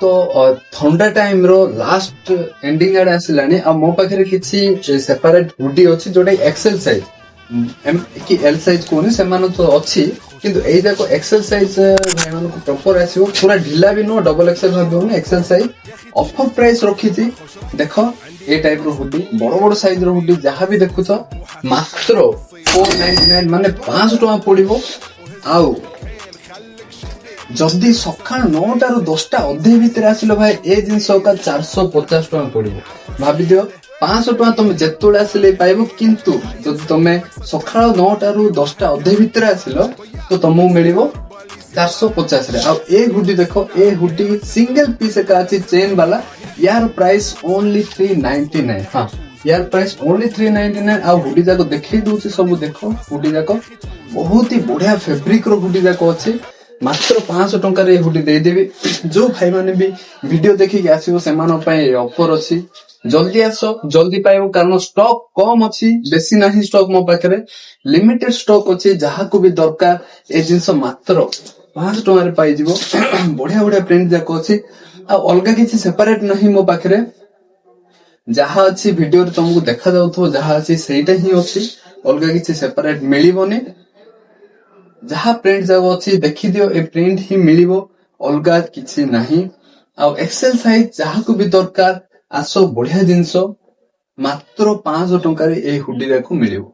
तो थंडा टाइम रो last ending आड़े आसिलानी आ मो पाखरे किछि सेपरेट हुडी अछि जोटा एक्सेल साइज एम कि एल साइज कोनी सेमान तो अछि किंतु एई जाको एक्सेल साइज भाई मानको प्रॉपर आसीबो पूरा ढिला भी नो डबल एक्सेल भाबियो ने एक्सेल साइज ऑफर प्राइस रखिछि देखो ए टाइप रो हुडी बड़ बड़ साइज रो हुडी जहां भी देखुछ मात्र 499 माने 500 टका पड़िबो आउ जदि सकाळ 9टा रु 10टा अधे भितर आसिलो भाई ए जिंस का 450 टका पड़िबो भाबि दियो 500 टका तुम जेतोळे आसिले पाइबो किंतु जदि तुमे सकाळ 9टा रु 10टा अधे भितर आसिलो तो तुमको मिलिबो 450 रे आ ए हुडी देखो ए हुडी सिंगल पीस का अछि चेन वाला यार प्राइस ओनली 399 हां यार प्राइस ओनली 399 आ हुडी जाको देखि दोछि सब देखो हुडी जाको बहुत ही बढ़िया फैब्रिक रो हुडी जाको अछि मात्र 500 टंका रे हुडी दे देबी जो भाई माने भी वीडियो देखि के आसीबो सेमानो पय ऑफर अछि जल्दी आसो जल्दी पाइबो कारण स्टॉक कम अछि बेसी नाही स्टॉक मो पाखरे लिमिटेड स्टॉक अछि जहा को भी दरकार ए जिंस मात्र 500 टंका रे पाइ जिवो बढ़िया बढ़िया प्रिंट जाको अछि आ अलगा किछि सेपरेट नाही मो पाखरे जहा अछि वीडियो रे तुमको देखा जाउथो जहा अछि सेटा ही अछि अलगा किछि सेपरेट मिलिबोनी जहा प्रिंट जागो अछि देखि दियो ए प्रिंट ही मिलिबो अलगा किछि नाही आ एक्सेल साइज जहा को भी दरकार आसो बढ़िया जिंस मात्र 500 टंका रे ए हुडी जाको मिलिबो